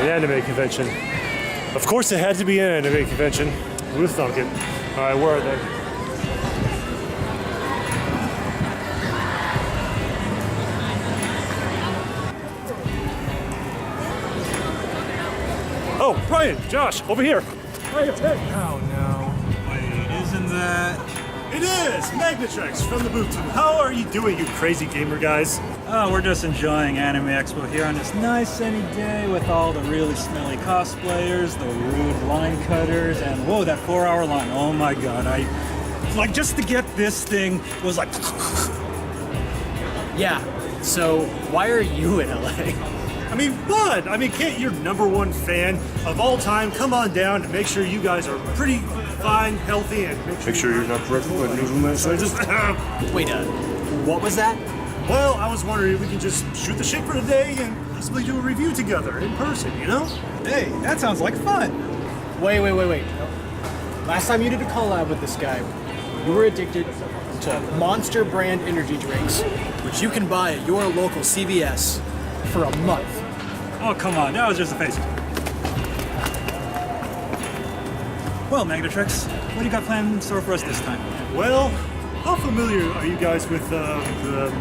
An anime convention. Of course it had to be an anime convention. Who would have thunk it? Alright, where are they? Oh, Brian, Josh, over here. Right up there. Oh no. Wait, isn't that... It is! Magnetrex from TheBoobTube. How are you doing, you crazy gamer guys? Oh, we're just enjoying Anime Expo here on this nice sunny day with all the really smelly cosplayers, the rude line cutters, and whoa, that 4-hour line. Oh my god, like just to get this thing was like... Yeah, so why are you in LA? I mean, bud! I mean, can't your #1 fan of all time come on down and make sure you guys are pretty fine, healthy, and make sure you're not dreadful and movement. So I just... Wait, what was that? Well, I was wondering if we can just shoot the shit for the day and possibly do a review together in person, you know? Hey, that sounds like fun! Wait. Last time you did a collab with this guy, you were addicted to Monster brand energy drinks, which you can buy at your local CVS for a month. Oh, come on, that was just a face. Well, Magnetrex, what do you got planned in store for us this time? Well, how familiar are you guys with the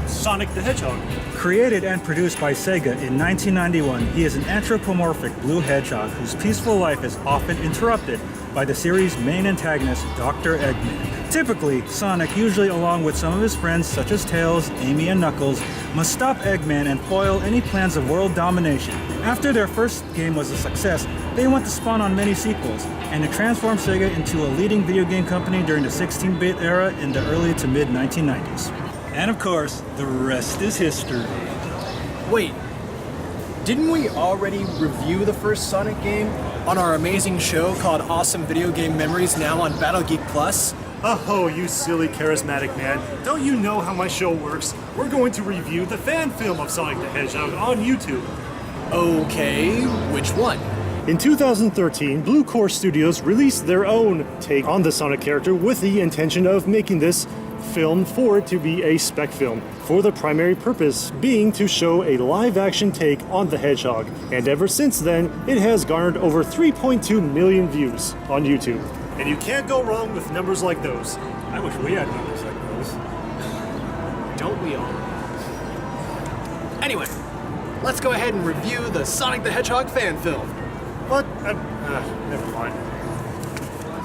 Sonic the Hedgehog? Created and produced by Sega in 1991, he is an anthropomorphic blue hedgehog whose peaceful life is often interrupted by the series' main antagonist, Dr. Eggman. Typically, Sonic, usually along with some of his friends such as Tails, Amy, and Knuckles, must stop Eggman and foil any plans of world domination. After their first game was a success, they went to spawn on many sequels, and it transformed Sega into a leading video game company during the 16-bit era in the early to mid-1990s. And of course, the rest is history. Wait, didn't we already review the first Sonic game on our amazing show called Awesome Video Game Memories, now on Battle Geek Plus? Oh, you silly charismatic man. Don't you know how my show works? We're going to review the fan film of Sonic the Hedgehog on YouTube. Okay, which one? In 2013, Blue Core Studios released their own take on the Sonic character with the intention of making this film for it to be a spec film, for the primary purpose being to show a live-action take on the Hedgehog. And ever since then, it has garnered over 3.2 million views on YouTube. And you can't go wrong with numbers like those. I wish we had numbers like those. Don't we all? Anyway, let's go ahead and review the Sonic the Hedgehog fan film. But, never mind.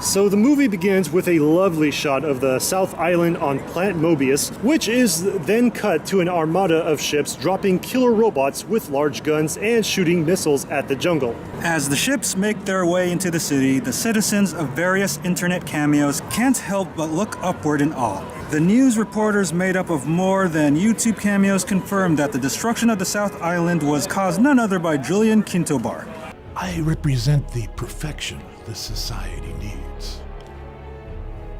So the movie begins with a lovely shot of the South Island on Planet Mobius, which is then cut to an armada of ships dropping killer robots with large guns and shooting missiles at the jungle. As the ships make their way into the city, the citizens of various internet cameos can't help but look upward in awe. The news reporters made up of more than YouTube cameos confirmed that the destruction of the South Island was caused none other by Julian Quintobar. I represent the perfection this society needs.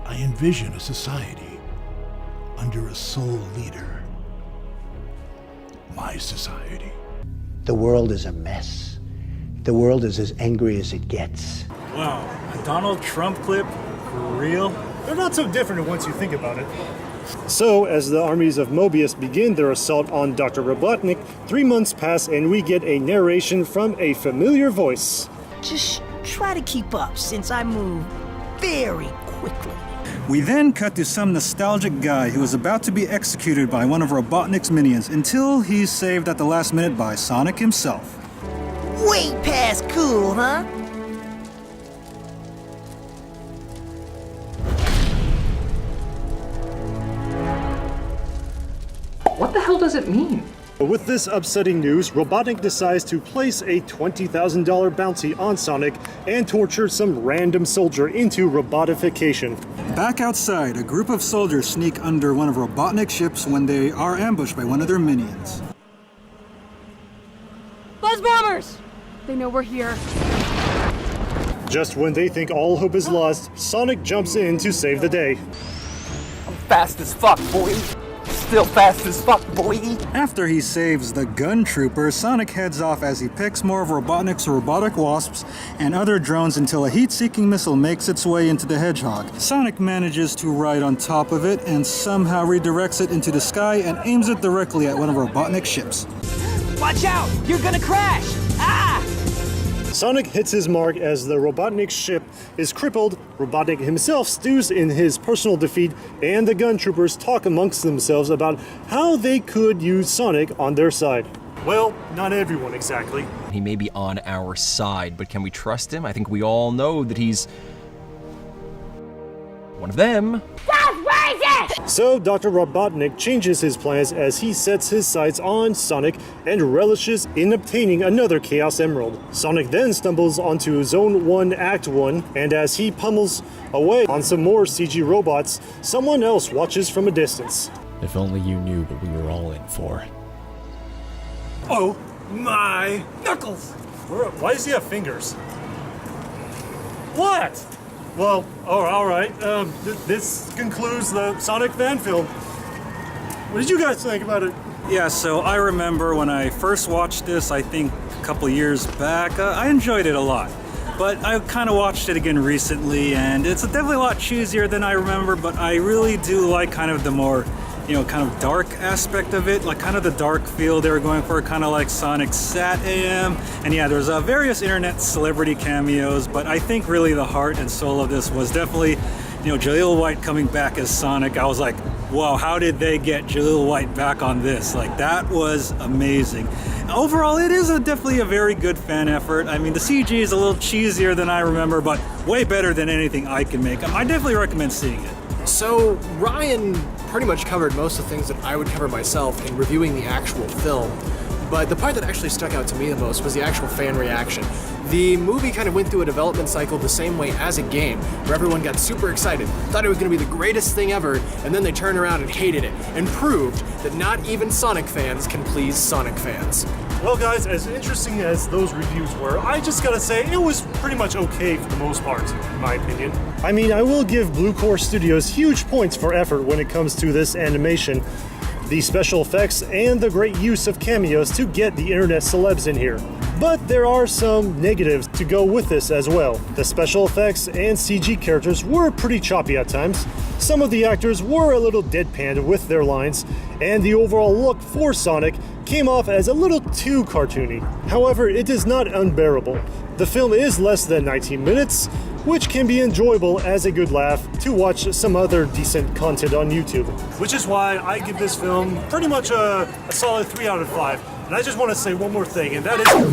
I envision a society under a sole leader. My society. The world is a mess. The world is as angry as it gets. Wow, a Donald Trump clip? For real? They're not so different once you think about it. So, as the armies of Mobius begin their assault on Dr. Robotnik, 3 months pass and we get a narration from a familiar voice. Just try to keep up since I move very quickly. We then cut to some nostalgic guy who is about to be executed by one of Robotnik's minions until he's saved at the last minute by Sonic himself. Way past cool, huh? What the hell does it mean? With this upsetting news, Robotnik decides to place a $20,000 bounty on Sonic and torture some random soldier into robotification. Back outside, a group of soldiers sneak under one of Robotnik's ships when they are ambushed by one of their minions. Buzz bombers! They know we're here. Just when they think all hope is lost, Sonic jumps in to save the day. I'm fast as fuck, boy. Still fast as fuck, boy. After he saves the gun trooper, Sonic heads off as he picks more of Robotnik's robotic wasps and other drones until a heat-seeking missile makes its way into the Hedgehog. Sonic manages to ride on top of it and somehow redirects it into the sky and aims it directly at one of Robotnik's ships. Watch out! You're gonna crash! Ah! Sonic hits his mark as the Robotnik ship is crippled, Robotnik himself stews in his personal defeat, and the gun troopers talk amongst themselves about how they could use Sonic on their side. Well, not everyone exactly. He may be on our side, but can we trust him? I think we all know that he's one of them. So Dr. Robotnik changes his plans as he sets his sights on Sonic and relishes in obtaining another Chaos Emerald. Sonic then stumbles onto Zone 1 Act 1, and as he pummels away on some more CG robots, someone else watches from a distance. If only you knew what we were all in for. Oh my knuckles! Why does he have fingers? What? Well, alright. This concludes the Sonic fan film. What did you guys think about it? Yeah, so I remember when I first watched this, I think a couple years back, I enjoyed it a lot. But I kind of watched it again recently, and it's definitely a lot cheesier than I remember, but I really do like kind of the more, kind of dark aspect of it, like kind of the dark feel they were going for, kind of like Sonic Sat AM. And yeah, there's various internet celebrity cameos, but I think really the heart and soul of this was definitely, Jaleel White coming back as Sonic. I was like, wow, how did they get Jaleel White back on this? Like, that was amazing. Overall, it is definitely a very good fan effort. I mean, the CG is a little cheesier than I remember, but way better than anything I can make. I definitely recommend seeing it. So Ryan pretty much covered most of the things that I would cover myself in reviewing the actual film, but the part that actually stuck out to me the most was the actual fan reaction. The movie kind of went through a development cycle the same way as a game, where everyone got super excited, thought it was going to be the greatest thing ever, and then they turned around and hated it, and proved that not even Sonic fans can please Sonic fans. Well guys, as interesting as those reviews were, I just gotta say, it was pretty much okay for the most part, in my opinion. I mean, I will give Blue Core Studios huge points for effort when it comes to this animation, the special effects, and the great use of cameos to get the internet celebs in here. But there are some negatives to go with this as well. The special effects and CG characters were pretty choppy at times. Some of the actors were a little deadpanned with their lines, and the overall look for Sonic came off as a little too cartoony. However, it is not unbearable. The film is less than 19 minutes, which can be enjoyable as a good laugh to watch some other decent content on YouTube. Which is why I give this film pretty much a solid 3 out of 5. And I just want to say one more thing, and that is... Well,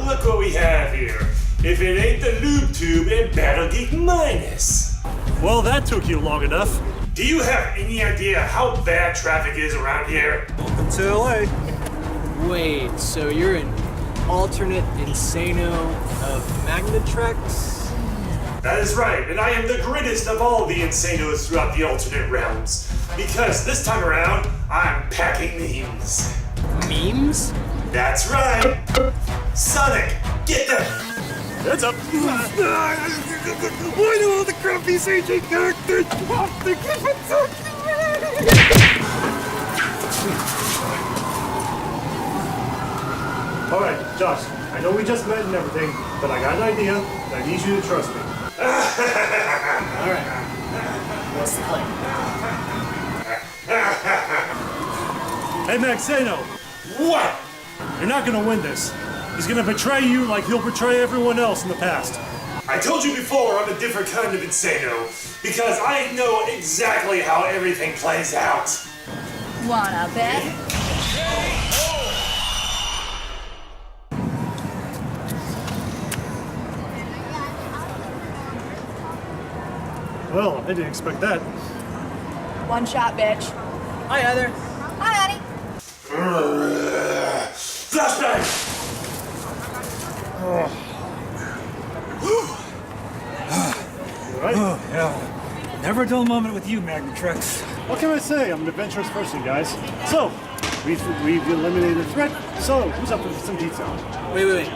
look what we have here. If it ain't the TheBoobTube and Battle Geek Minus. Well, that took you long enough. Do you have any idea how bad traffic is around here? Welcome to LA. Wait, so you're an alternate Insano of Magnetrex? That is right, and I am the greatest of all the Insanos throughout the alternate realms. Because this time around, I'm packing memes. Memes? That's right. Sonic, get them! Heads up! Why do all the crappy CG characters have to keep attacking me? Alright, Josh, I know we just met and everything, but I got an idea, and I need you to trust me. Alright. What's the plan? Hey, Maxeno! What? You're not gonna win this. He's gonna betray you like he'll betray everyone else in the past. I told you before I'm a different kind of Insano, because I know exactly how everything plays out. Wanna bet? Well, I didn't expect that. One shot, bitch. Hi, Heather. Hi, honey. Flashbang! Right? Oh, yeah. Never a dull moment with you, Magnetrex. What can I say? I'm an adventurous person, guys. So, we've eliminated the threat, so who's up for some pizza? Wait.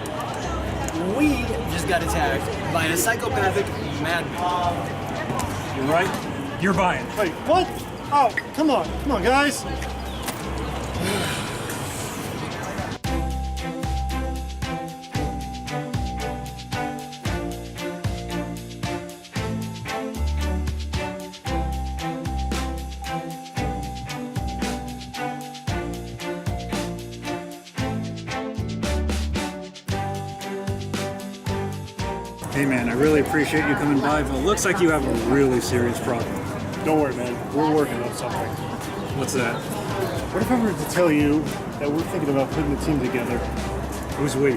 We just got attacked by a psychopathic madman. You're right. You're buying. Wait, what? Oh, come on, guys. Hey man, I really appreciate you coming by, but it looks like you have a really serious problem. Don't worry, man. We're working on something. What's that? What if I were to tell you that we're thinking about putting the team together? Who's we?